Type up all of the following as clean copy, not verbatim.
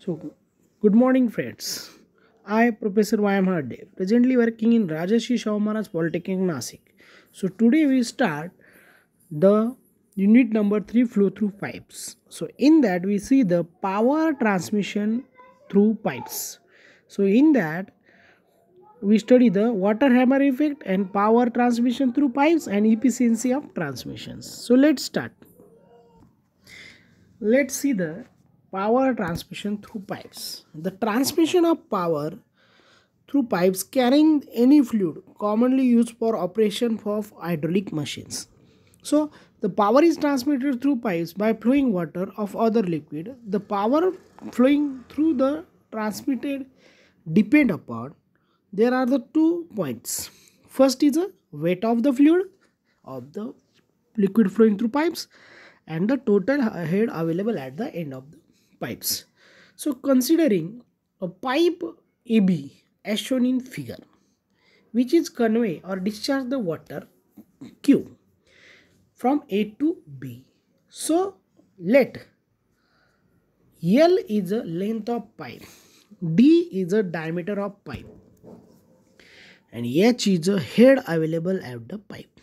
So, good morning, friends. I, Professor Y.M. Harde, presently working in Rajarshi Shahu Maharaj Polytechnic, Nasik. So, today we start the unit number 3 flow through pipes. So, in that, we see the power transmission through pipes. So, in that, we study the water hammer effect and power transmission through pipes and efficiency of transmissions. So, let's start. Let's see the power transmission through pipes. The transmission of power through pipes carrying any fluid commonly used for operation of hydraulic machines. So the power is transmitted through pipes by flowing water of other liquid. The power flowing through the transmitted depend upon there are the 2 points. First is the weight of the fluid of the liquid flowing through pipes and the total head available at the end of the pipes. So considering a pipe AB as shown in figure, which is convey or discharge the water Q from A to B. So let L is the length of pipe, D is the diameter of pipe, and H is the head available at the pipe,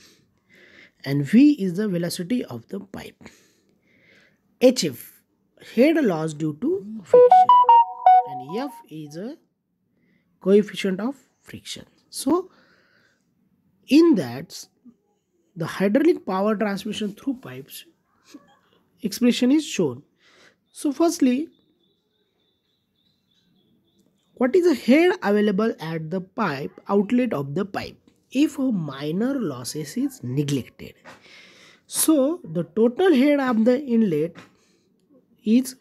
and V is the velocity of the pipe. HF head loss due to friction, and F is a coefficient of friction. So in that, the hydraulic power transmission through pipes expression is shown. So firstly, what is the head available at the pipe outlet of the pipe if a minor losses is neglected? So the total head of the inlet is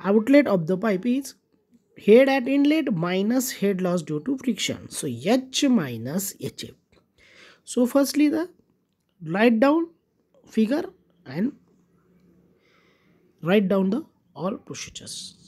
outlet of the pipe is head at inlet minus head loss due to friction. So H minus HF. So firstly the write down figure and write down the all procedures.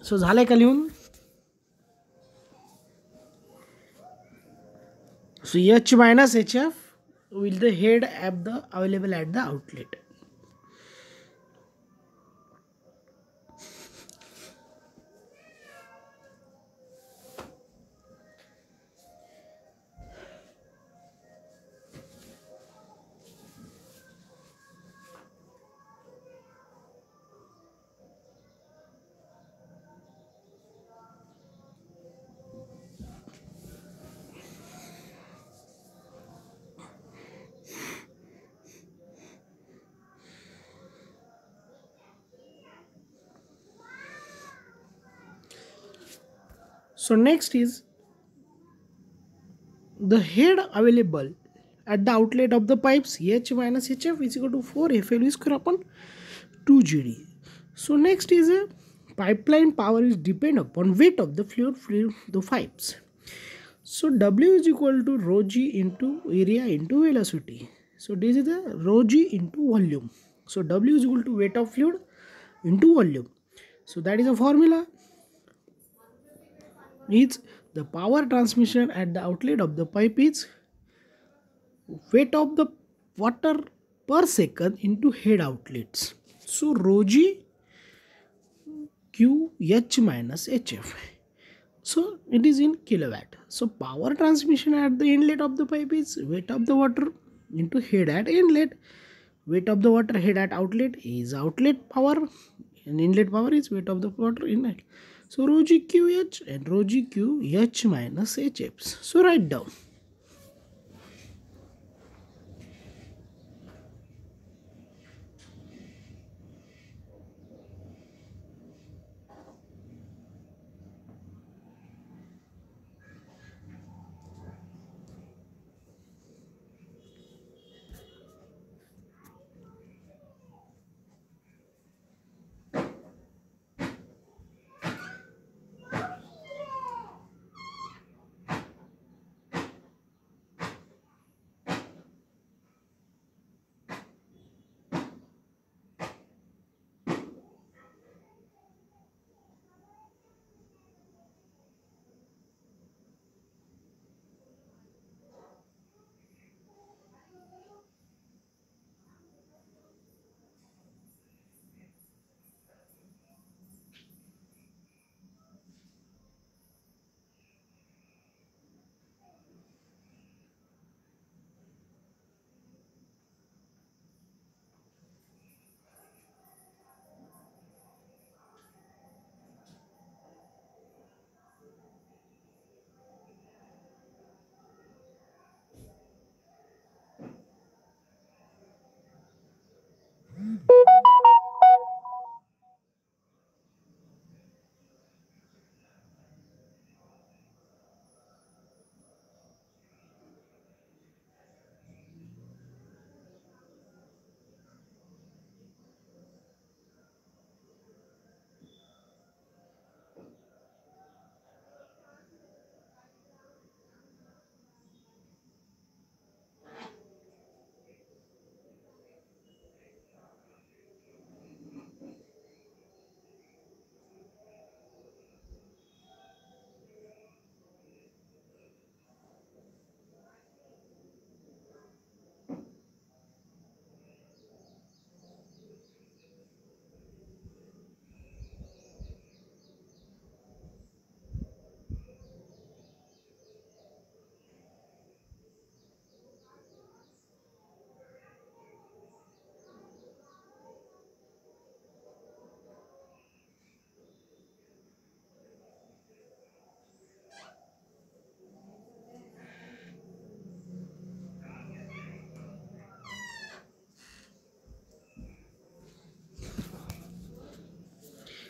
So झालंय का लिहून? So H minus HF will the head at the available at the outlet. So next is the head available at the outlet of the pipes H minus HF is equal to 4 FLV square upon 2 GD. So next is a pipeline power is depend upon weight of the fluid the pipes. So W is equal to rho G into area into velocity. So this is the rho G into volume. So W is equal to weight of fluid into volume. So that is a formula. Is the power transmission at the outlet of the pipe is weight of the water per second into head outlets. So rho G Q H minus HF. So it is in kilowatt. So power transmission at the inlet of the pipe is weight of the water into head at inlet. Weight of the water head at outlet is outlet power and inlet power is weight of the water inlet. So rho G Q H and rho G Q H minus HF. So write down.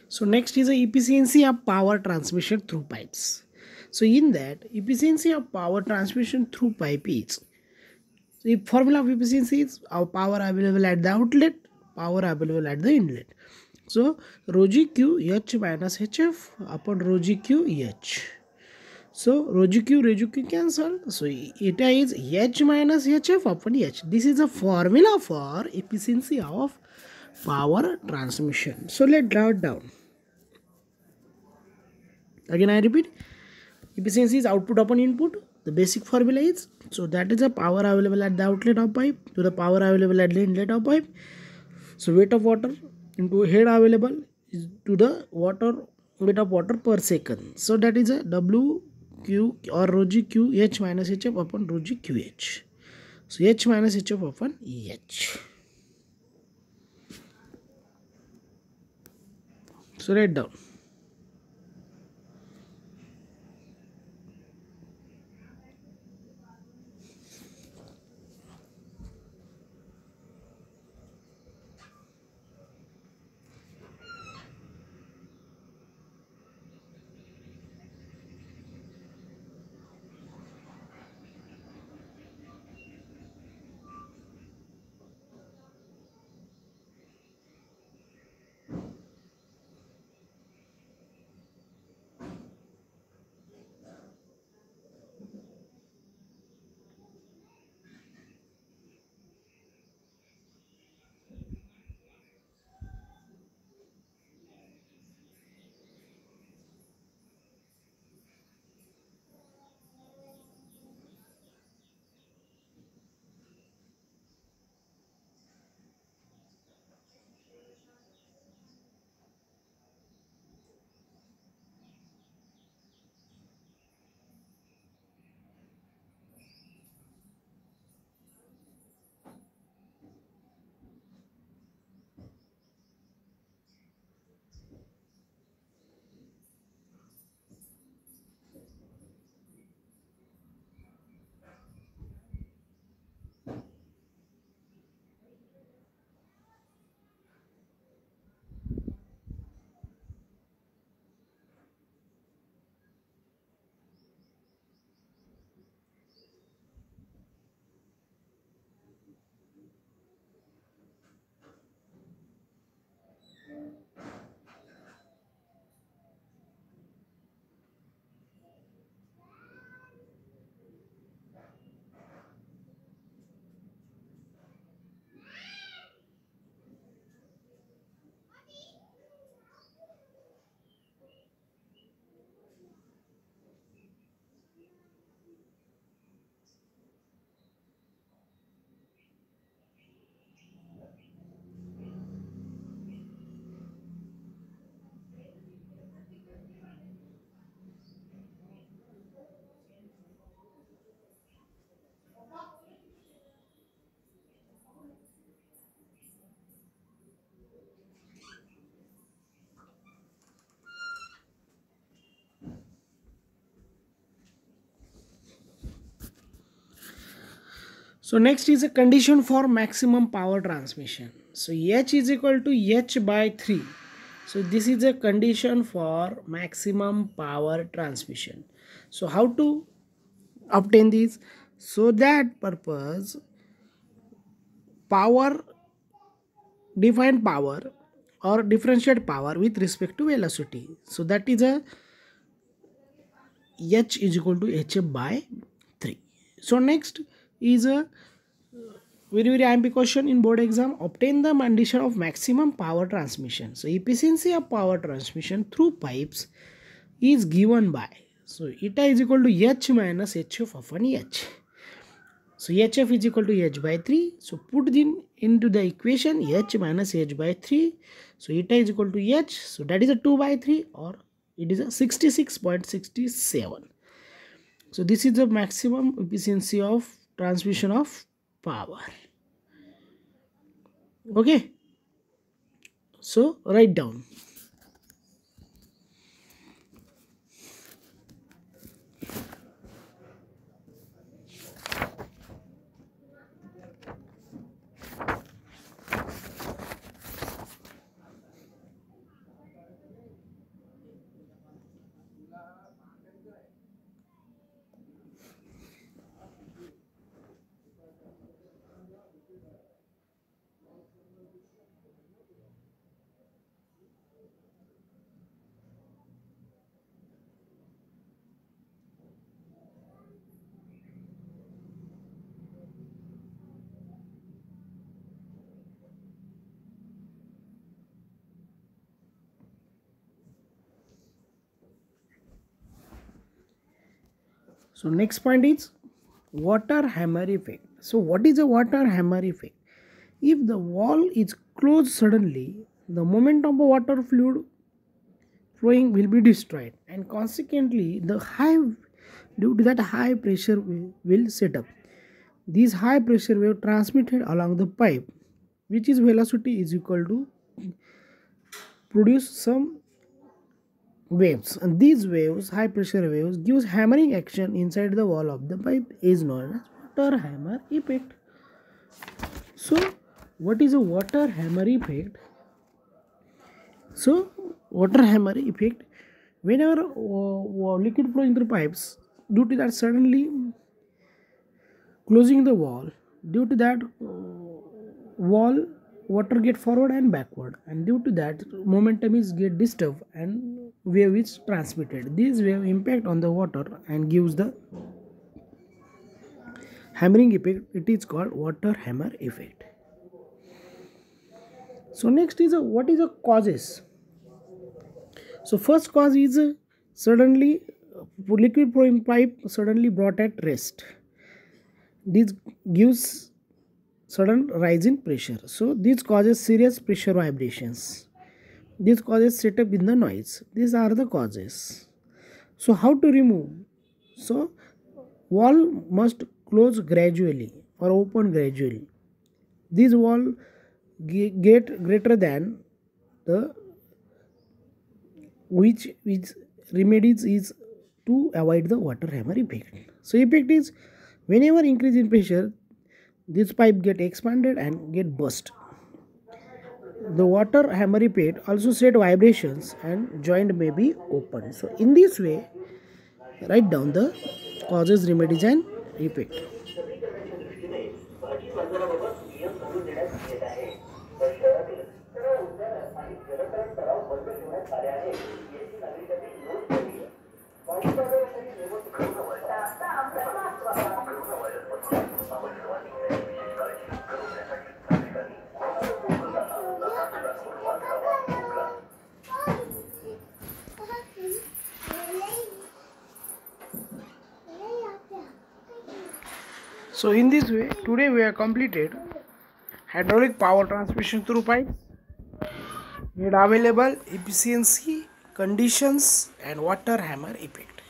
So next is the efficiency of power transmission through pipes. So in that efficiency of power transmission through pipe is the formula of efficiency is our power available at the outlet, power available at the inlet. So rho G Q H minus HF upon rho G Q H. So rho G Q cancel. So eta is H minus HF upon H. This is a formula for efficiency of power transmission. So let's draw it down. Again I repeat, efficiency is output upon input. The basic formula is, so that is the power available at the outlet of pipe to the power available at the inlet of pipe. So weight of water into head available is to the water weight of water per second. So that is a W Q or rho G Q H minus HF upon rho G Q H. So H minus HF upon H. So write down. So next is a condition for maximum power transmission. So H is equal to H by 3. So this is a condition for maximum power transmission. So how to obtain this? So that purpose, power, define power or differentiate power with respect to velocity. So that is a H is equal to H by 3. So next is a very IMP question in board exam. Obtain the condition of maximum power transmission. So efficiency of power transmission through pipes is given by, so eta is equal to H minus HF upon H. So HF is equal to H by 3. So put into the equation H minus H by 3. So eta is equal to H. So that is a 2 by 3, or it is a 66.67. So this is the maximum efficiency of transmission of power. Okay. So write down. So next point is water hammer effect. So what is a water hammer effect? If the wall is closed suddenly, the moment of a water fluid flowing will be destroyed, and consequently due to that high pressure wave will set up. This high pressure wave transmitted along the pipe, which is velocity is equal to produce some waves, and these waves, high pressure waves, gives hammering action inside the wall of the pipe, is known as water hammer effect. So what is a water hammer effect? So water hammer effect, whenever liquid flowing through pipes, due to that suddenly closing the wall, due to that wall water get forward and backward, and due to that momentum is get disturbed and wave is transmitted. This wave impact on the water and gives the hammering effect. It is called water hammer effect. So next is what is the causes? So first cause is suddenly liquid flowing pipe suddenly brought at rest. This gives sudden rise in pressure. So this causes serious pressure vibrations. This causes setup in the noise. These are the causes. So how to remove? So wall must close gradually or open gradually. This wall get greater than the which remedies is to avoid the water hammer effect. So effect is whenever increase in pressure, this pipe get expanded and get burst. The water hammer effect also set vibrations and joint may be open. So in this way, write down the causes, remedies and effect. So in this way, today we have completed hydraulic power transmission through pipes, made available efficiency, conditions and water hammer effect.